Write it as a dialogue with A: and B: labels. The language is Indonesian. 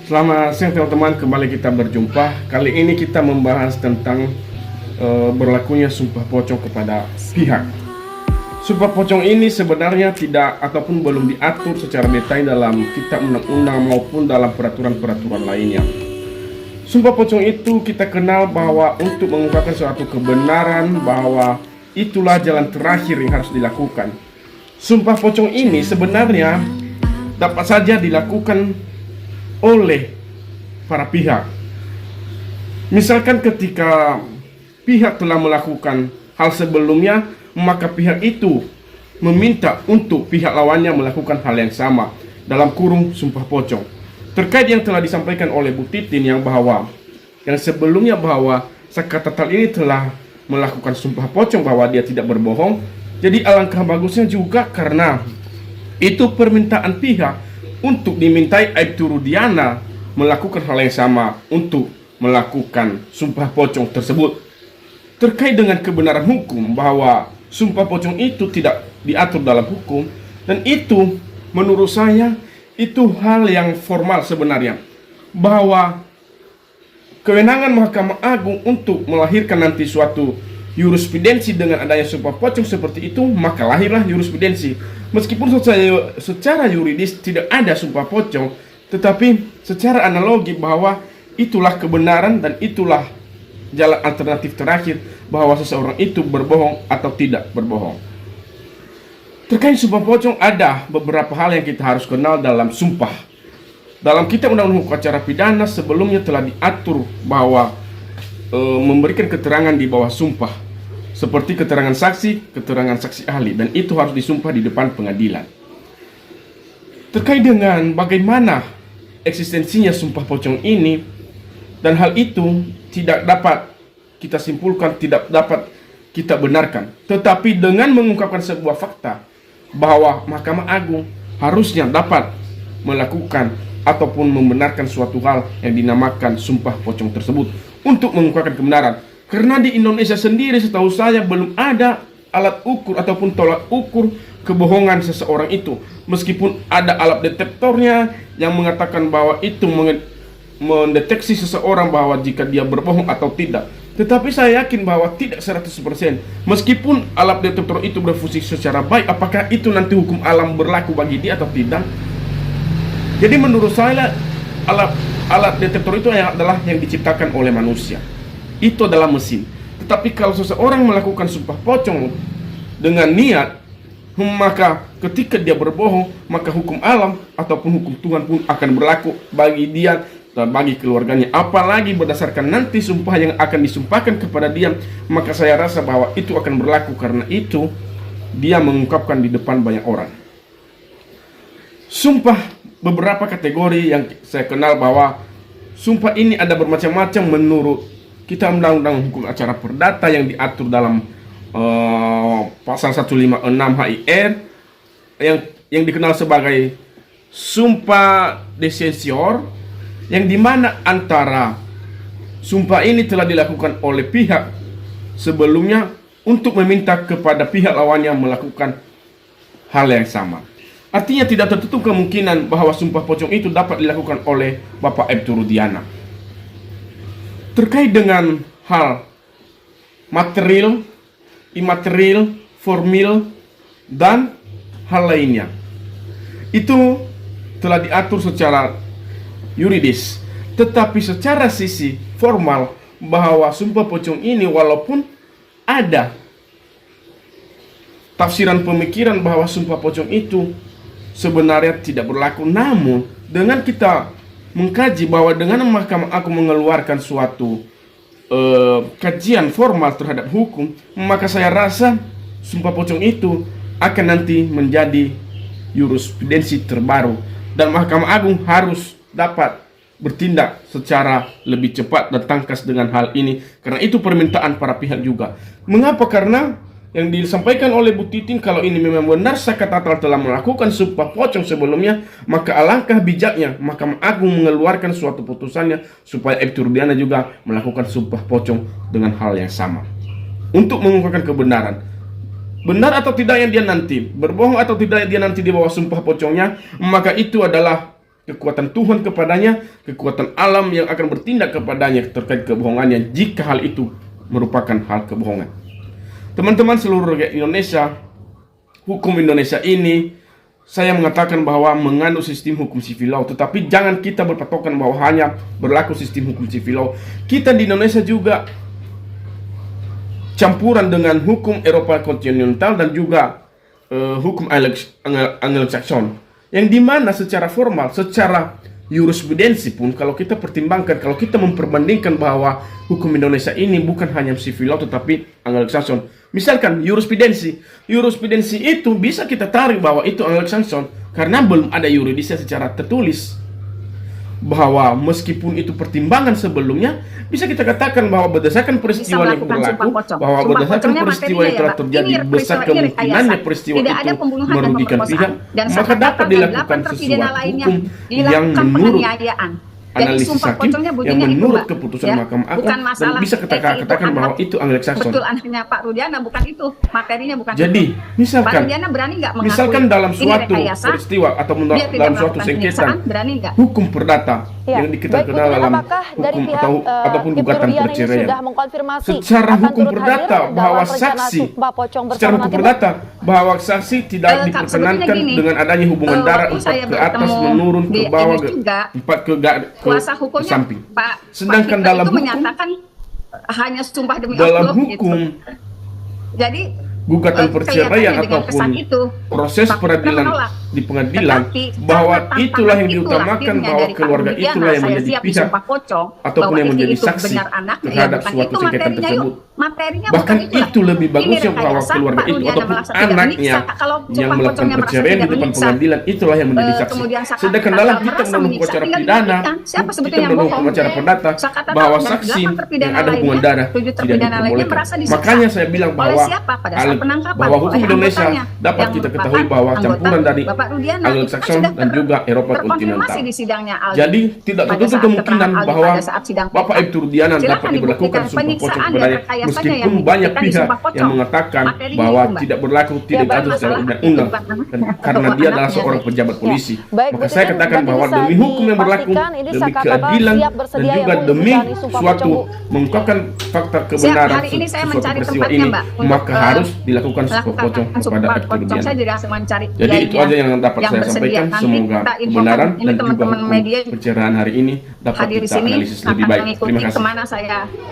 A: Selamat siang teman-teman, kembali kita berjumpa. Kali ini kita membahas tentang berlakunya sumpah pocong kepada pihak. Sumpah pocong ini sebenarnya tidak ataupun belum diatur secara detail dalam kitab undang-undang maupun dalam peraturan-peraturan lainnya. Sumpah pocong itu kita kenal bahwa untuk mengungkapkan suatu kebenaran bahwa itulah jalan terakhir yang harus dilakukan. Sumpah pocong ini sebenarnya dapat saja dilakukan oleh para pihak. Misalkan ketika pihak telah melakukan hal sebelumnya, maka pihak itu meminta untuk pihak lawannya melakukan hal yang sama, dalam kurung sumpah pocong. Terkait yang telah disampaikan oleh Bu Titin yang sebelumnya bahwa Sakatatal ini telah melakukan sumpah pocong bahwa dia tidak berbohong. Jadi alangkah bagusnya juga karena itu permintaan pihak untuk dimintai Aibtu Rudiana melakukan hal yang sama untuk melakukan sumpah pocong tersebut. Terkait dengan kebenaran hukum bahwa sumpah pocong itu tidak diatur dalam hukum, dan itu menurut saya itu hal yang formal sebenarnya, bahwa kewenangan Mahkamah Agung untuk melahirkan nanti suatu jurisprudensi dengan adanya sumpah pocong seperti itu, maka lahirlah jurisprudensi. Meskipun secara yuridis tidak ada sumpah pocong, tetapi secara analogi bahwa itulah kebenaran dan itulah jalan alternatif terakhir bahwa seseorang itu berbohong atau tidak berbohong. Terkait sumpah pocong ada beberapa hal yang kita harus kenal dalam sumpah. Dalam kitab undang-undang hukum acara pidana sebelumnya telah diatur bahwa memberikan keterangan di bawah sumpah, seperti keterangan saksi ahli, dan itu harus disumpah di depan pengadilan. Terkait dengan bagaimana eksistensinya sumpah pocong ini, dan hal itu tidak dapat kita simpulkan, tidak dapat kita benarkan. Tetapi dengan mengungkapkan sebuah fakta bahwa Mahkamah Agung harusnya dapat melakukan ataupun membenarkan suatu hal yang dinamakan sumpah pocong tersebut untuk mengungkapkan kebenaran. Karena di Indonesia sendiri setahu saya belum ada alat ukur ataupun tolak ukur kebohongan seseorang itu. Meskipun ada alat detektornya yang mengatakan bahwa itu mendeteksi seseorang bahwa jika dia berbohong atau tidak. Tetapi saya yakin bahwa tidak 100%. Meskipun alat detektor itu berfungsi secara baik, apakah itu nanti hukum alam berlaku bagi dia atau tidak? Jadi menurut saya alat detektor itu adalah yang diciptakan oleh manusia. Itu adalah mesin. Tetapi kalau seseorang melakukan sumpah pocong dengan niat, maka ketika dia berbohong, maka hukum alam ataupun hukum Tuhan pun akan berlaku bagi dia dan bagi keluarganya. Apalagi berdasarkan nanti sumpah yang akan disumpahkan kepada dia, maka saya rasa bahwa itu akan berlaku karena itu dia mengungkapkan di depan banyak orang. Sumpah beberapa kategori yang saya kenal bahwa sumpah ini ada bermacam-macam menurut kita undang-undang hukum acara perdata yang diatur dalam pasal 156 HIR yang dikenal sebagai sumpah desensor, yang dimana antara sumpah ini telah dilakukan oleh pihak sebelumnya untuk meminta kepada pihak lawannya melakukan hal yang sama. Artinya tidak tertutup kemungkinan bahwa sumpah pocong itu dapat dilakukan oleh Bapak Aibtu Rudiana. Terkait dengan hal material, imaterial, formil, dan hal lainnya, itu telah diatur secara yuridis. Tetapi secara sisi formal bahwa sumpah pocong ini walaupun ada tafsiran pemikiran bahwa sumpah pocong itu sebenarnya tidak berlaku, namun dengan kita mengkaji bahwa dengan Mahkamah Agung mengeluarkan suatu kajian formal terhadap hukum, maka saya rasa sumpah pocong itu akan nanti menjadi jurisprudensi terbaru, dan Mahkamah Agung harus dapat bertindak secara lebih cepat dan tangkas dengan hal ini, karena itu permintaan para pihak juga. Mengapa? Karena yang disampaikan oleh Bu Titin, kalau ini memang benar Sakatatal telah melakukan sumpah pocong sebelumnya, maka alangkah bijaknya Mahkamah Agung mengeluarkan suatu putusannya supaya Aibtu Rudiana juga melakukan sumpah pocong dengan hal yang sama untuk mengungkapkan kebenaran. Benar atau tidaknya dia nanti berbohong atau tidak dia nanti di bawah sumpah pocongnya, maka itu adalah kekuatan Tuhan kepadanya, kekuatan alam yang akan bertindak kepadanya terkait kebohongannya jika hal itu merupakan hal kebohongan. Teman-teman seluruh rakyat Indonesia, hukum Indonesia ini saya mengatakan bahwa mengandung sistem hukum civil law, tetapi jangan kita berpatokan bahwa hanya berlaku sistem hukum civil law. Kita di Indonesia juga campuran dengan hukum Eropa kontinental dan juga hukum Anglo-Saxon, yang dimana secara formal, secara jurisprudensi pun kalau kita pertimbangkan, kalau kita memperbandingkan bahwa hukum Indonesia ini bukan hanya civil law tetapi Anglo-Saxon. Misalkan jurisprudensi itu bisa kita tarik bahwa itu Anglo-Saxon karena belum ada yuridisnya secara tertulis. Bahwa meskipun itu pertimbangan sebelumnya, bisa kita katakan bahwa berdasarkan peristiwa yang berlaku, bahwa berdasarkan peristiwa yang telah terjadi, besar kemungkinannya peristiwa itu merugikan pihak, maka dapat dilakukan sesuatu hukum yang menurut analisis hakim, yang menurut keputusan Mahkamah Agung, dan bisa kita katakan bahwa itu Anglo-Saxon.
B: Betul, anehnya Pak Rudiana bukan itu, materinya bukan
A: jadi,
B: itu.
A: misalkan,
B: Pak Rudiana berani nggak mengakui
A: misalkan dalam
B: ini
A: suatu
B: rekayasa,
A: peristiwa atau dalam suatu sengketa hukum perdata yang kita kenal dalam hukum ataupun gugatan perceraian, secara hukum perdata bahwa saksi tidak diperkenankan dengan adanya hubungan darah 4 ke atas menurun ke bawah 4 ke
B: kuasa hukumnya
A: samping.
B: Sedangkan
A: dalam
B: itu
A: hukum
B: menyatakan hanya sumpah demi
A: dalam
B: Allah
A: hukum
B: gitu. Jadi
A: gugatan perceraian ataupun proses peradilan di pengadilan, bahwa itulah yang diutamakan, bahwa keluarga itulah yang menjadi pihak ataupun yang menjadi saksi terhadap suatu sengketa tersebut. Bahkan itu lebih bagusnya bahwa keluarga itu ataupun anaknya yang melakukan perceraian di depan pengadilan itulah yang menjadi saksi. Sedangkan dalam kita menunggu acara pidana, kita menunggu acara perdata, bahwa saksi yang ada hubungan darah tidak diperbolehkan. Makanya saya bilang bahwa hukum Indonesia dapat kita ketahui bahwa campuran dari Anglo-Saxon dan juga Eropa kontinental. Jadi tidak tertutup kemungkinan bahwa Bapak Ibtu Rudiana dapat diberlakukan sumpah pocong kepadanya, meskipun banyak pihak yang mengatakan bahwa tidak berlaku, tidak diatur secara undang-undang karena dia adalah seorang pejabat polisi. Maka saya katakan bahwa demi hukum yang berlaku, demi keadilan dan juga demi suatu mengungkapkan fakta kebenaran suatu peristiwa ini, maka harus dilakukan sumpah pocong kepada Ibtu Rudiana. Jadi itu aja yang dapat saya sampaikan. Semoga kebenaran dan juga hukum perceraian hari ini dapat kita analisis lebih baik. Terima kasih.